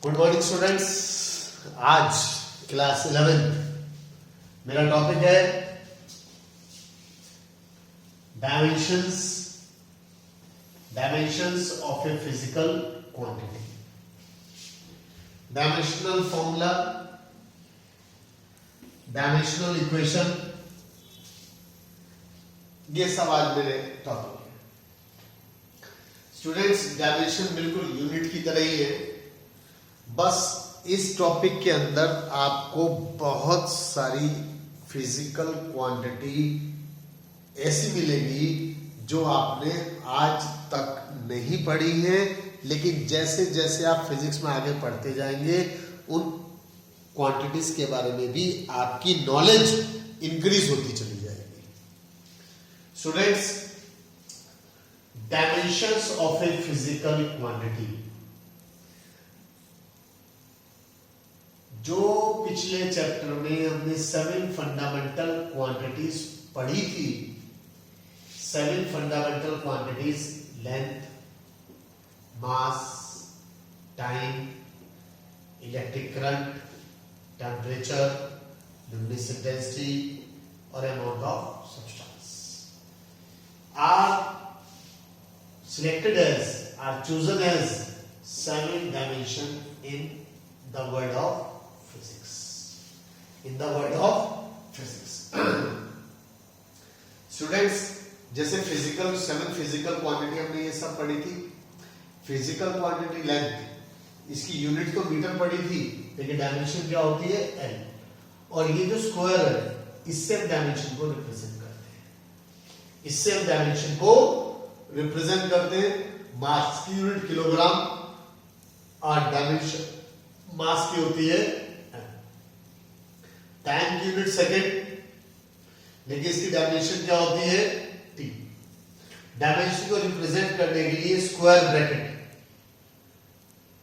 Good morning students. आज class 11 मेरा topic है dimensions of a physical quantity. Dimensional formula, dimensional equation, ये सब आज मेरे टॉपिक है। स्टूडेंट्स, डायमेंशन बिल्कुल यूनिट की तरह ही है, बस इस टॉपिक के अंदर आपको बहुत सारी फिजिकल क्वांटिटी ऐसी मिलेगी जो आपने आज तक नहीं पढ़ी है, लेकिन जैसे जैसे आप फिजिक्स में आगे पढ़ते जाएंगे उन क्वांटिटीज के बारे में भी आपकी नॉलेज इंक्रीज होती चली जाएगी। Students, dimensions of a physical quantity, जो पिछले चैप्टर में हमने 7 फंडामेंटल क्वांटिटीज पढ़ी थी। 7 fundamental quantities: length, mass, time, electric current, temperature, luminous intensity और amount of substance, are chosen as 7 dimension in the world of physics. Students, जैसे 7 physical quantity हमने ये सब पढ़ी थी। फिजिकल क्वांटिटी लेंथ, इसकी यूनिट तो मीटर पढ़ी थी, लेकिन डायमेंशन क्या होती है? एल। और ये जो स्क्वायर है, इससे हम डायमेंशन को रिप्रेजेंट करते हैं। मास की यूनिट किलोग्राम और डायमेंशन मास की होती है टाइम की यूनिट सेकेंड, लेकिन इसकी डायमेंशन क्या होती है? टी। डायमेंशन को रिप्रेजेंट करने के लिए स्क्वायर ब्रैकेट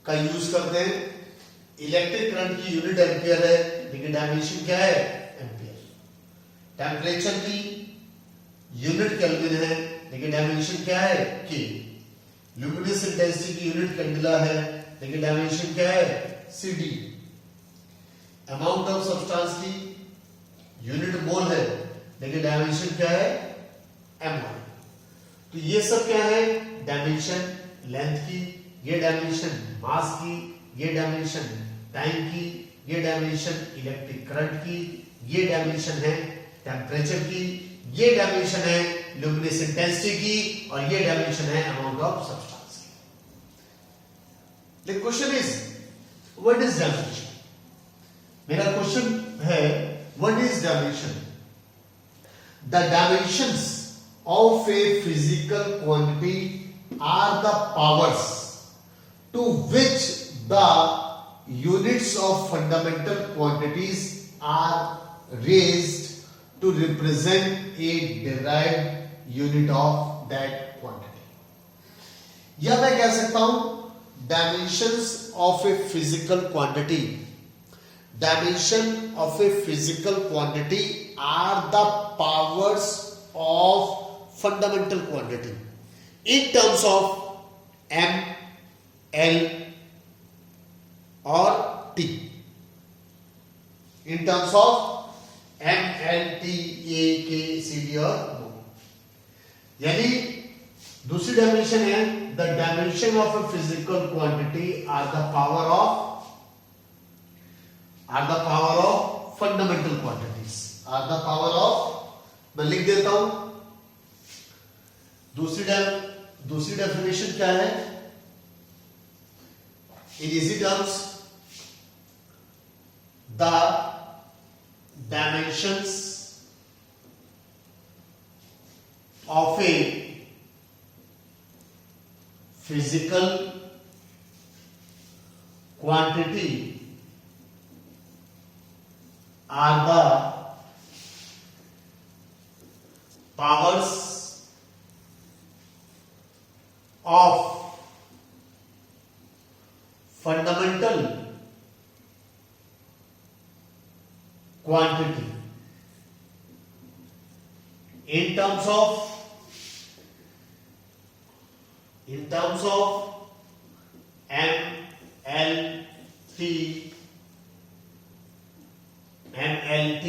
का यूज करते हैं। इलेक्ट्रिक करंट की यूनिट एम्पियर है, लेकिन डायमेंशन क्या है? एम्पियर। टेम्परेचर की यूनिट केल्विन है, लेकिन डायमेंशन क्या है? के। लुमिनस इंटेंसिटी की यूनिट कैंडेला है, लेकिन डायमेंशन क्या है? सीडी। अमाउंट ऑफ सब्सटेंस की यूनिट मोल है, लेकिन डायमेंशन क्या है? एमओल। तो ये सब क्या है? डायमेंशन लेंथ की, ये डायमेंशन मास की, ये डायमेंशन टाइम की, ये डायमेंशन इलेक्ट्रिक करंट की, ये डायमेंशन है टेम्परेचर की, ये डायमेंशन है लुमिनस इंटेंसिटी की, और ये डायमेंशन है अमाउंट ऑफ सब्सटेंस की। The question is, what is dimension? मेरा क्वेश्चन है, what is dimension? The dimensions of a physical quantity are the powers to which the units of fundamental quantities are raised to represent a derived unit of that quantity. या मैं कह सकता हूं, dimensions of a physical quantity, dimension of a physical quantity are the powers of fundamental quantity in terms of m, l और t, in terms of M, L, T, A, K, C, D और O। यानी दूसरी dimension है, the dimension of a physical quantity are the power of fundamental quantities, मैं लिख देता हूं। दूसरी डेफिनेशन क्या है? In easy terms, the dimensions of a physical quantity are the powers of fundamental quantity in terms of m, l, T, MLT,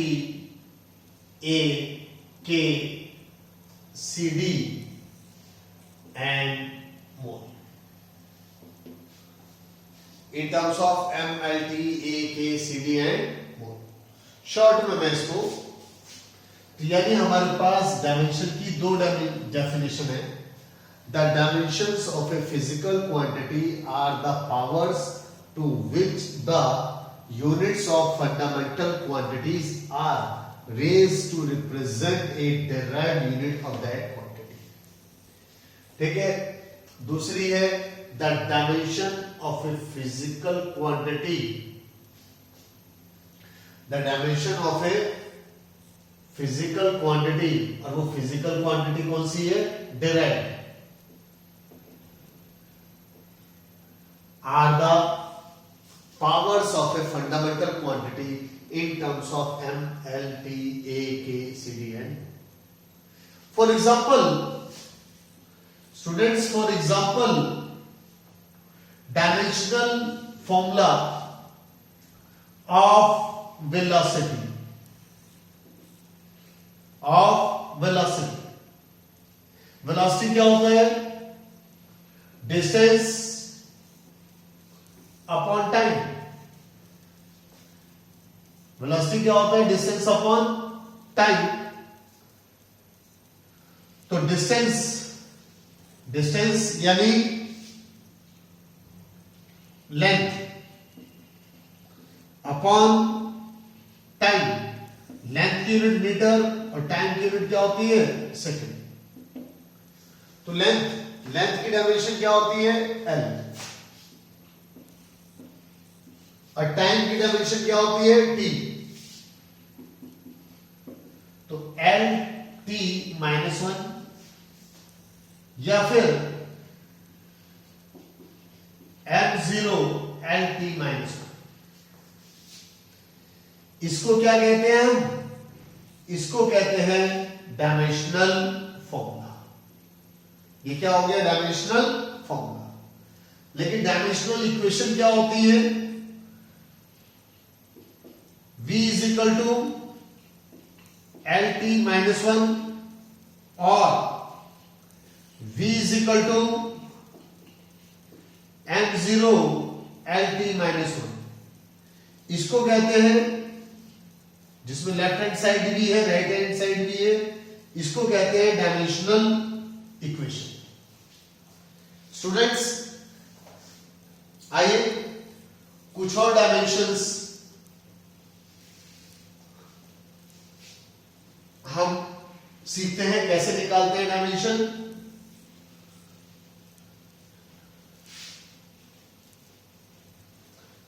A, K, CD and more. In terms of MLT, A, K, CD and more. Short में मैं इसको, तो यानी हमारे पास dimension की दो definition है. The dimensions of a physical quantity are the powers to which the units of fundamental quantities are raised to represent a derived unit of that quantity. ठीक है. दूसरी है the dimension of a physical quantity. The dimension of a physical quantity, और वो physical quantity कौन सी है? Derived. Are the powers of a fundamental quantity in terms of M, L, T, A, K, C, D and. For example, students, for example, dimensional formula of velocity. Velocity क्या होता है? Distance upon time. Velocity क्या होता है? Distance upon time. तो distance यानी length upon time. Length की unit metre और टाइम की यूनिट क्या होती है? सेकंड. तो लेंथ की डायमेंशन क्या होती है? एल. और टाइम की डायमेंशन क्या होती है? टी. तो एल टी -1 या फिर M0 एल टी -1. इसको क्या कहते हैं हम? इसको कहते हैं डायमेंशनल फॉर्मूला. ये क्या हो गया? Dimensional formula. लेकिन डायमेंशनल इक्वेशन क्या होती है? V is equal to LT -1 और V is equal to M0 LT -1. इसको कहते हैं, जिसमें लेफ्ट हैंड साइड भी है राइट हैंड साइड भी है, इसको कहते हैं डायमेंशनल इक्वेशन. स्टूडेंट्स, आइए कुछ और डायमेंशंस हम सीखते हैं कैसे निकालते हैं डायमेंशन.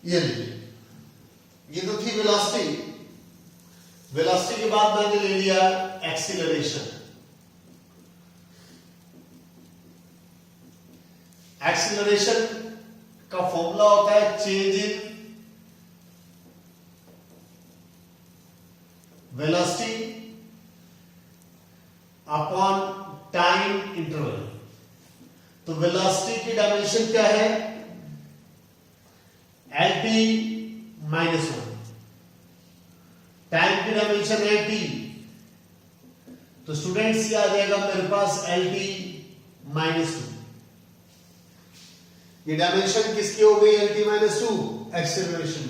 ये तो थी वेलोसिटी. वेलोसिटी के बाद मैंने ले लिया एक्सीलरेशन. एक्सीलरेशन का फॉर्मूला होता है change in velocity upon time interval. तो वेलोसिटी की डायमेंशन क्या है? LT -1. टाइम की डायमेंशन है T. तो स्टूडेंट्स ये आ जाएगा मेरे पास LT -2. ये डायमेंशन किसकी हो गई? LT -2 acceleration.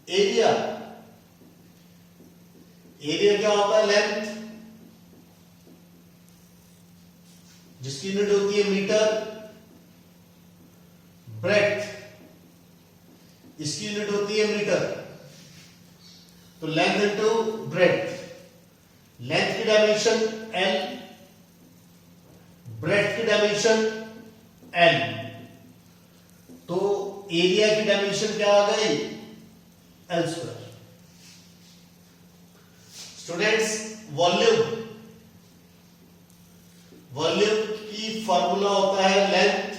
एरिया क्या होता है? लेंथ, जिसकी यूनिट होती है मीटर. ब्रेड्थ, इसकी यूनिट होती है मीटर. तो लेंथ इनटू ब्रेड्थ. लेंथ की डायमेंशन L, ब्रेड्थ की डायमेंशन L. तो एरिया की डायमेंशन क्या आ गई? L². स्टूडेंट्स, वॉल्यूम की फॉर्मूला होता है length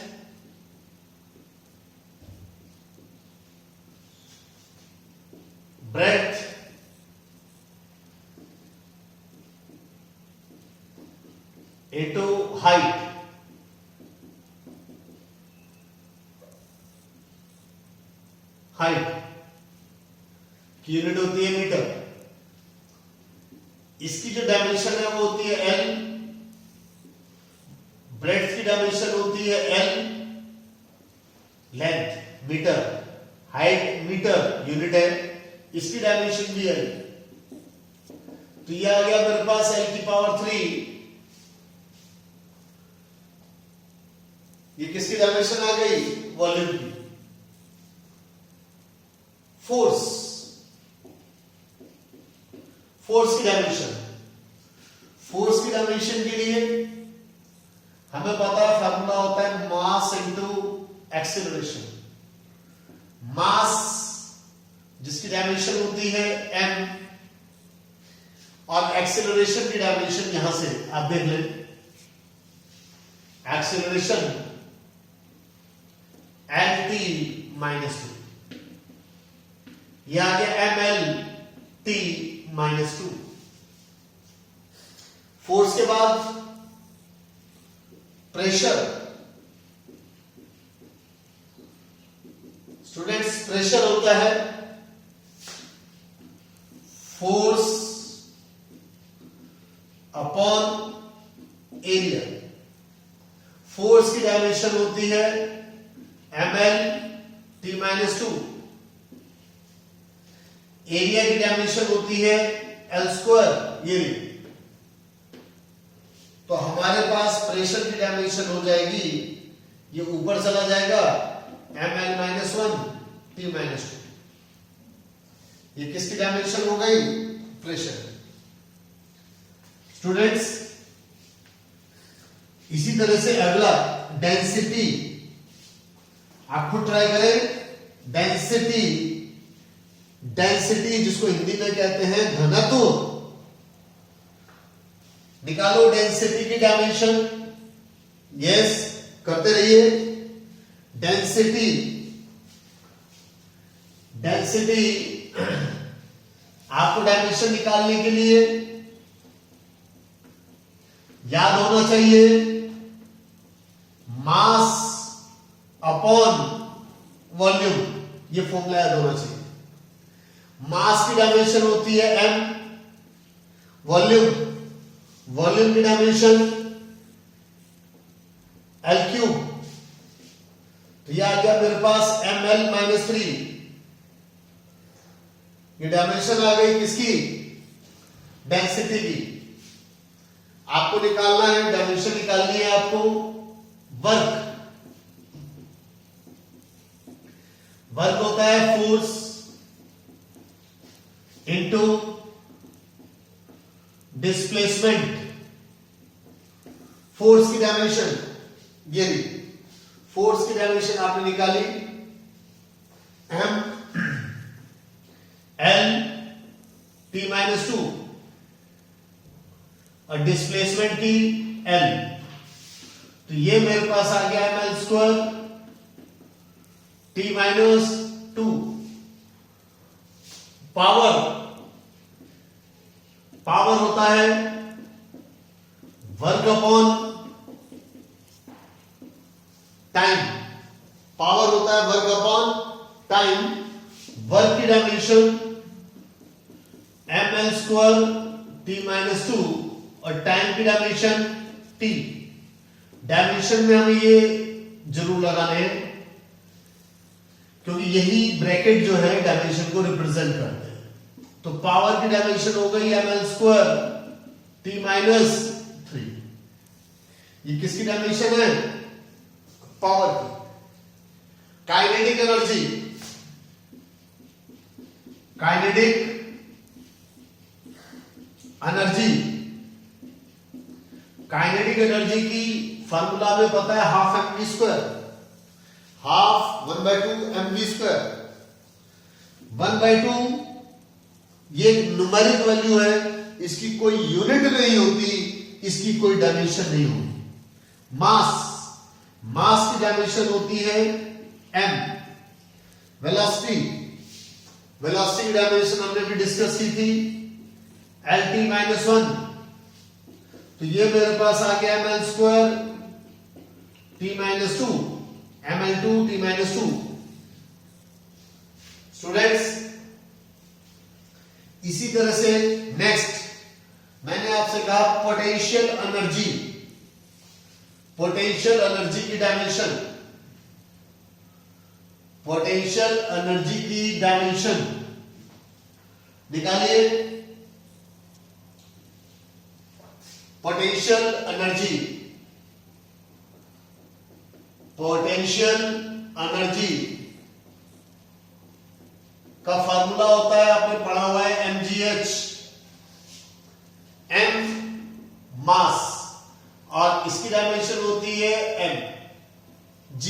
breadth into height. Height की यूनिट होती है मीटर, इसकी जो डायमेंशन है वो होती है एल, ब्रेड्थ की डायमेंशन होती है L, length metre, height metre unit है, इसकी डायमेंशन भी एल। तो ये आ गया मेरे पास एल की पावर 3, ये किसकी डायमेंशन आ गई, वॉल्यूम की। फोर्स, फोर्स की डायमेंशन, फोर्स की डायमेंशन के लिए हमें पता है फार्मूला होता है मास इनटू एक्सेलरेशन। मास जिसकी डायमेंशन होती है m, और एक्सेलरेशन की डायमेंशन यहां से आप देख लें, एक्सेलरेशन lt माइनस 2, यह आ गया mlt माइनस 2। फोर्स के बाद प्रेशर, स्टूडेंट्स प्रेशर होता है फोर्स अपॉन एरिया। फोर्स की डायमेंशन होती है ml t माइनस 2, एरिया की डायमेंशन होती है एल स्क्वायर, ये तो हमारे पास प्रेशर की डायमेंशन हो जाएगी, ये ऊपर चला जाएगा ml माइनस 1 t माइनस 2, ये किसकी डायमेंशन हो गई, प्रेशर। स्टूडेंट्स इसी तरह से अगला डेंसिटी, आप खुद ट्राई करें। डेंसिटी, डेंसिटी जिसको हिंदी में कहते हैं घनत्व, निकालो डेंसिटी की डायमेंशन। यस, करते रहिए। डेंसिटी, डेंसिटी आपको डायमेंशन निकालने के लिए याद होना चाहिए मास अपॉन वॉल्यूम, ये फॉर्मूला याद होना चाहिए। मास की डायमेंशन होती है m, वॉल्यूम, वॉल्यूम की डायमेंशन l क्यूब, तो ये आ गया मेरे पास ml माइनस 3, ये डायमेंशन आ गई किसकी, डेंसिटी की। आपको निकालना है, डायमेंशन निकालनी है आपको वर्क। वर्क होता है फोर्स इनटू डिस्प्लेसमेंट। फोर्स की डायमेंशन ये ली, फोर्स की डायमेंशन आपने निकाली m l t माइनस 2 और डिस्प्लेसमेंट की l, तो ये मेरे पास आ गया ml square t minus 2। Power, power होता है वर्क अपॉन टाइम, पावर होता है वर्क अपॉन टाइम। वर्क की dimension ml square t minus 2 और टाइम की डायमेंशन t। डायमेंशन में हमें ये जरूर लगाने हैं क्योंकि यही ब्रैकेट जो है डायमेंशन को रिप्रेजेंट करते हैं। तो पावर की डायमेंशन हो गई ml स्क्वायर t माइनस 3, ये किसकी डायमेंशन है, पावर की। Kinetic energy, kinetic energy, kinetic energy की फार्मूला में पता है half m v square, half 1/2 mv square. 1/2 ये न्यूमेरिक वैल्यू है, इसकी कोई यूनिट नहीं होती, इसकी कोई डायमेंशन नहीं होती। मास, मास की डायमेंशन होती है m। वेलोसिटी, वेलोसिटी की डायमेंशन हमने भी डिस्कस की थी lt माइनस 1, तो ये मेरे पास आ गया ml square t minus 2 ml2 t minus 2। Students इसी तरह से नेक्स्ट मैंने आपसे कहा पोटेंशियल एनर्जी की डायमेंशन, पोटेंशियल एनर्जी की डायमेंशन निकालिए। पोटेंशियल एनर्जी का फार्मूला होता है, आपने पढ़ा हुआ है mgh, m मास और इसकी डायमेंशन होती है m, g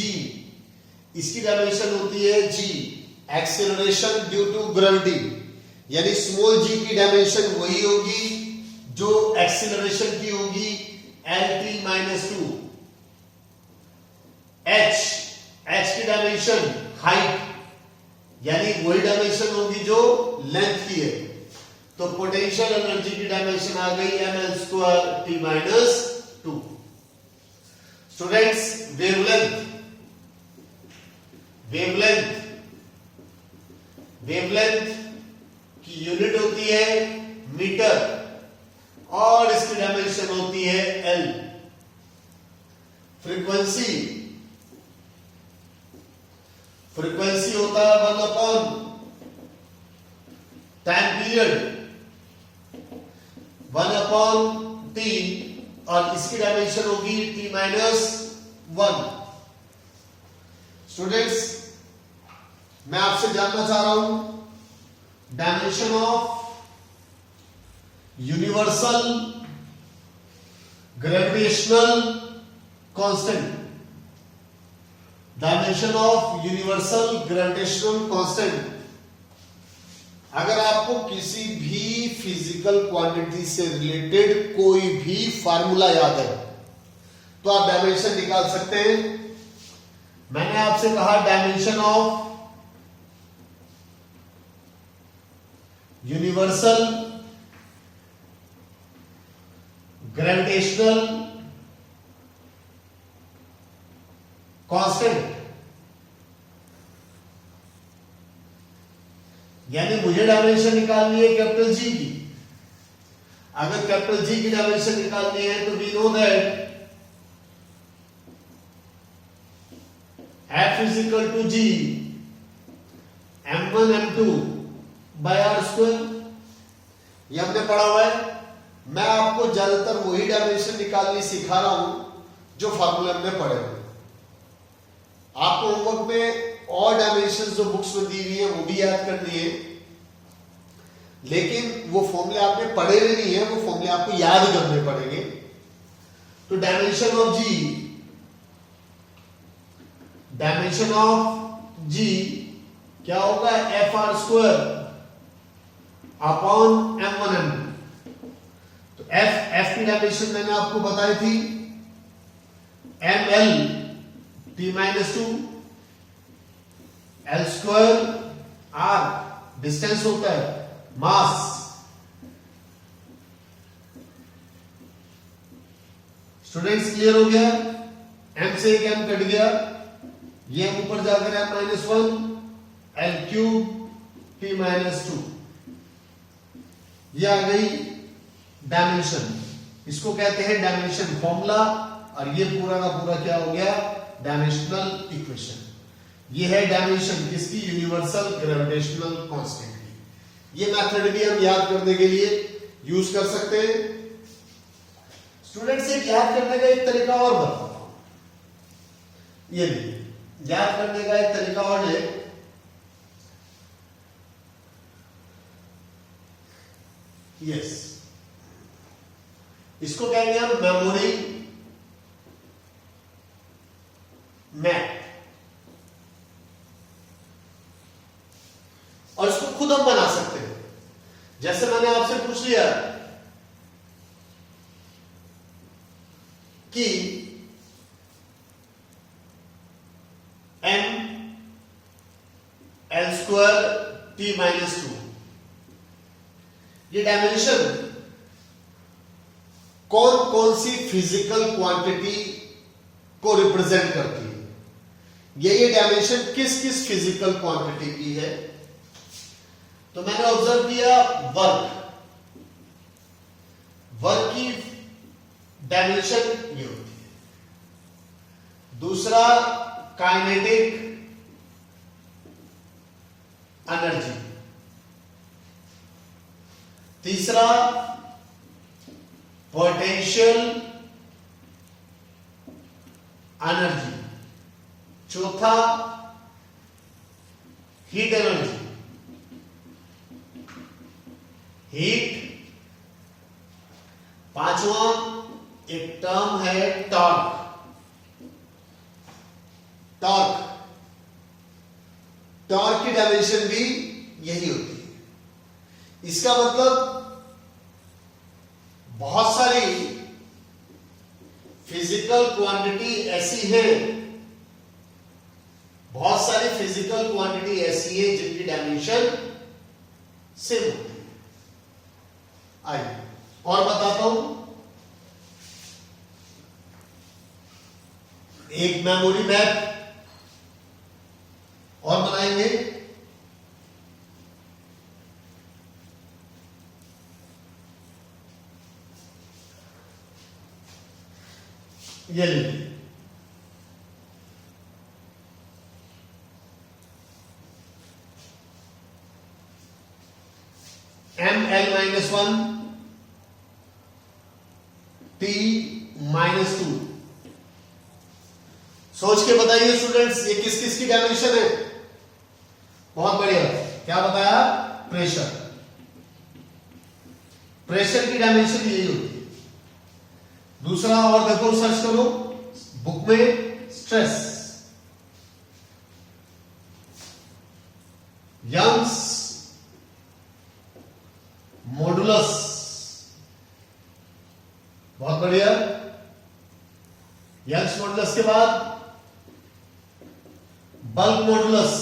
इसकी डायमेंशन होती है g, acceleration due to gravity, यानी स्मॉल g की डायमेंशन वही होगी जो एक्सेलरेशन की होगी Lt-2। h की डायमेंशन हाइट, यानी वही डायमेंशन होगी जो लेंथ की है। तो पोटेंशियल एनर्जी की डायमेंशन आ गई mL2T-2। स्टूडेंट्स वेवलेंथ की यूनिट होती है मीटर और इसकी डायमेंशन होती है L। फ्रीक्वेंसी होता है 1/, टाइम पीरियड 1/T और इसकी डायमेंशन होगी T-1। स्टूडेंट्स मैं आपसे जानना चाह रहा हूं dimension of universal gravitational constant, dimension of universal gravitational constant. अगर आपको किसी भी फिजिकल क्वांटिटी से रिलेटेड कोई भी फार्मूला याद है तो आप डायमेंशन निकाल सकते हैं। मैंने आपसे कहा dimension of universal gravitational constant, यानी मुझे डायमेंशन निकालनी है कैपिटल जी की। अगर कैपिटल जी की डायमेंशन निकालनी है तो we know that F is equal to G m1 m2 by r square, ये हमने पढ़ा हुआ है। मैं आपको ज्यादातर वही डायमेंशन निकालनी सिखा रहा हूं जो फार्मूले हमने पढ़े हुए। आपको होमवर्क में और डायमेंशन जो बुक्स में दी हुई है वो भी याद करनी है, लेकिन वो फॉर्मूले आपने पढ़े हुए नहीं है, वो फॉर्मूले आपको याद करने पड़ेंगे। तो डायमेंशन ऑफ G क्या होगा, FR² अपॉन m1 m2। तो F की डायमेंशन मैंने आपको बताई थी mL-T-2, L² R डिस्टेंस होता है, मास। स्टूडेंट्स क्लियर हो गया? m से एक m कट गया, ये ऊपर जाकर है -1 L³ T-2, ये आ गई डायमेंशन। इसको कहते हैं डायमेंशन फॉर्मूला और ये पूरा का पूरा क्या हो गया, डायमेंशनल इक्वेशन। ये है डायमेंशन किसकी, यूनिवर्सल ग्रेविटेशनल कांस्टेंट की। ये मेथड भी हम याद करने के लिए यूज कर सकते हैं। स्टूडेंट्स एक याद करने का एक तरीका और बताता हूं, ये देखिए याद करने का एक तरीका और है। यस, इसको कहेंगे हम मेमोरी मैप, और इसको खुद हम बना सकते हैं। जैसे मैंने आपसे पूछ लिया कि mL² T-2, ये डायमेंशन कौन कौन सी फिजिकल क्वांटिटी को रिप्रेजेंट करती है, ये डायमेंशन किस किस फिजिकल क्वांटिटी की है, तो मैंने ऑब्जर्व किया वर्क की डायमेंशन ये होती है। दूसरा काइनेटिक एनर्जी, तीसरा पोटेंशियल एनर्जी, चौथा हीट एनर्जी, हीट, पांचवा एक टर्म है टॉर्क। टॉर्क की डायमेंशन भी यही होती है। इसका मतलब बहुत सारी फिजिकल क्वांटिटी ऐसी है, बहुत सारी फिजिकल क्वांटिटी ऐसी है जिनकी डायमेंशन सेम होती है। आइए और बताता हूं। एक मेमोरी मैप और बनाएंगे। ये लीजिए, ML-1 T-2। सोच के बताइए स्टूडेंट्स, ये किस किस की डायमेंशन है? बहुत बढ़िया। क्या बताया? प्रेशर की डायमेंशन यही होती है। दूसरा और देखो, सर्च करो बुक में, स्ट्रेस, यंग्स मॉडुलस, बहुत बढ़िया। यंग्स मॉडुलस के बाद बल्क मॉडुलस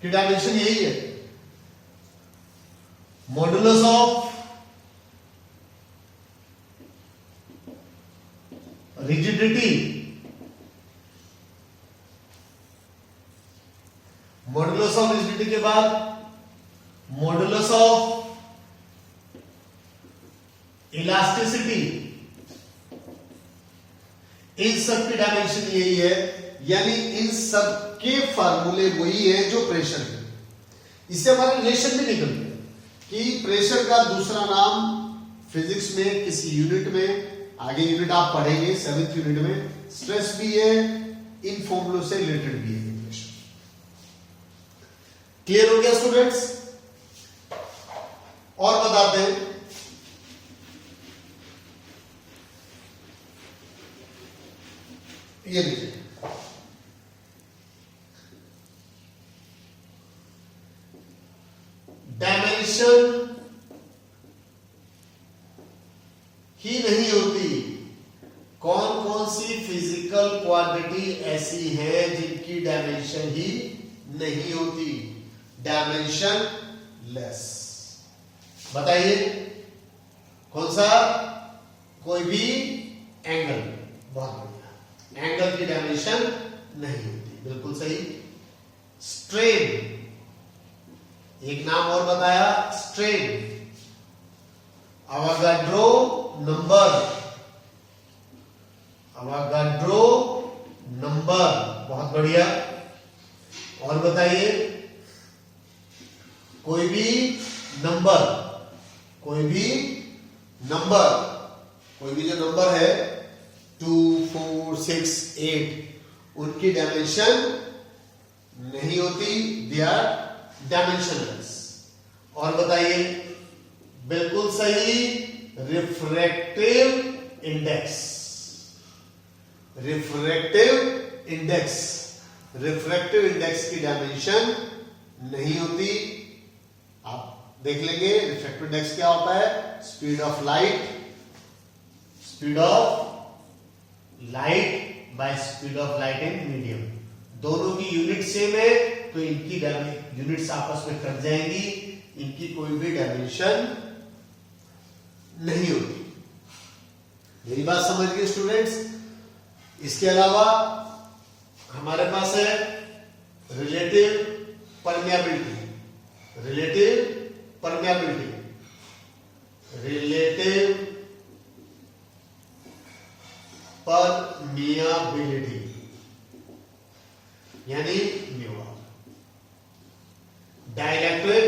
की डायमेंशन यही है। Modulus of rigidity, modulus of rigidity के बाद मॉडुलस ऑफ इलास्टिसिटी, इन सब की डायमेंशन यही है। यानी इन सब के फार्मूले वही है जो प्रेशर है। इससे हमारा रिलेशन भी निकल गया कि प्रेशर का दूसरा नाम फिजिक्स में किसी यूनिट में, आगे यूनिट आप पढ़ेंगे 7th यूनिट में, स्ट्रेस भी है, इन फॉर्मूलों से रिलेटेड भी है प्रेशर। क्लियर हो गया स्टूडेंट्स? और बताते हैं, ये लीजिए, डायमेंशन ही नहीं होती, कौन कौन सी फिजिकल क्वांटिटी ऐसी है जिनकी डायमेंशन ही नहीं होती? Dimension less. बताइए कौन सा? कोई भी एंगल, बहुत बढ़िया, एंगल की डायमेंशन नहीं होती, बिल्कुल सही। स्ट्रेन, एक नाम और बताया, स्ट्रेन, अवागाड्रो नंबर, बहुत बढ़िया। और बताइए, कोई भी जो नंबर है 2, 4, 6, 8, उनकी डायमेंशन नहीं होती, दे आर डायमेंशनलेस। और बताइए, बिल्कुल सही, रिफ्रैक्टिव इंडेक्स की डायमेंशन नहीं होती। आप देख लेंगे रिफ्रैक्टिव इंडेक्स क्या होता है? Speed of light by speed of light in medium. दोनों की यूनिट सेम है तो इनकी यूनिट्स आपस में कट जाएंगी, इनकी कोई भी डायमेंशन नहीं होती। मेरी बात समझ गए स्टूडेंट्स? इसके अलावा हमारे पास है relative permeability, relative permeability, relative permeability यानी म्यू आर। डाइलेक्ट्रिक,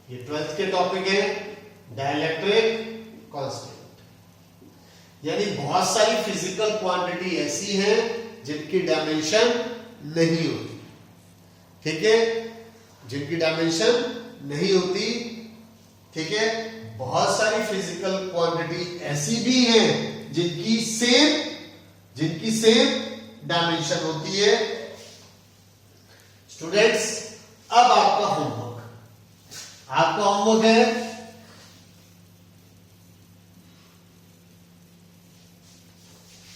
ये 12th के टॉपिक है, डाइलेक्ट्रिक कांस्टेंट, यानी बहुत सारी फिजिकल क्वांटिटी ऐसी हैं जिनकी डायमेंशन नहीं होती, ठीक है, जिनकी डायमेंशन नहीं होती, ठीक है। बहुत सारी फिजिकल क्वांटिटी ऐसी भी हैं जिनकी सेम डायमेंशन होती है। स्टूडेंट्स, अब आपका होमवर्क है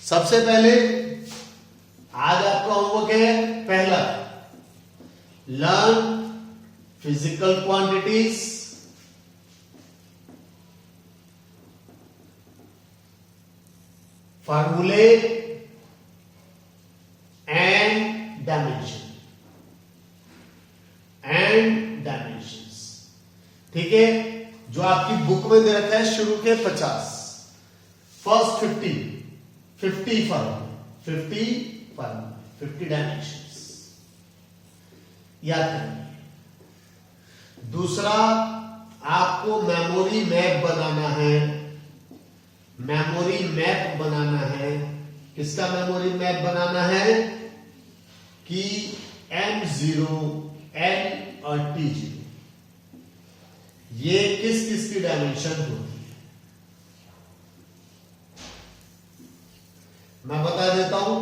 सबसे पहले आज आपका होमवर्क है पहला, लर्न फिजिकल क्वांटिटीज, फॉर्मूले एंड डायमेंशंस, ठीक है। जो आपकी बुक में दे रखा है शुरू के 50, फर्स्ट 50 फॉर्मूले, 50 डायमेंशंस याद करेंगे। दूसरा, आपको मेमोरी मैप बनाना है। किसका मेमोरी मैप बनाना है कि M0, L और T0 ये किस किस की डायमेंशन होती है, मैं बता देता हूं।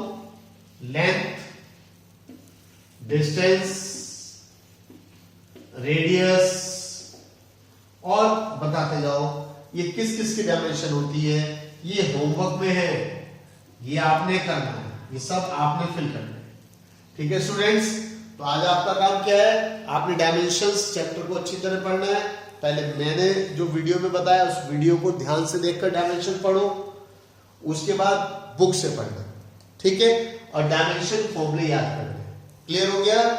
लेंथ, डिस्टेंस, रेडियस और बताते जाओ ये किस किस की डायमेंशन होती है। ये होमवर्क में है, ये आपने करना है, ये सब आपने फिल करना है, ठीक है स्टूडेंट्स। तो आज आपका काम क्या है, आपने डायमेंशंस चैप्टर को अच्छी तरह पढ़ना है। पहले मैंने जो वीडियो में बताया उस वीडियो को ध्यान से देखकर डायमेंशन पढ़ो, उसके बाद बुक से पढ़ना, ठीक है, और डायमेंशन फॉर्मूले याद करना। क्लियर हो गया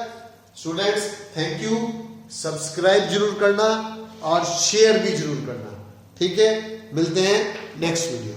स्टूडेंट्स? Thank you. सब्सक्राइब जरूर करना और शेयर भी जरूर करना, ठीक है। मिलते हैं नेक्स्ट वीडियो।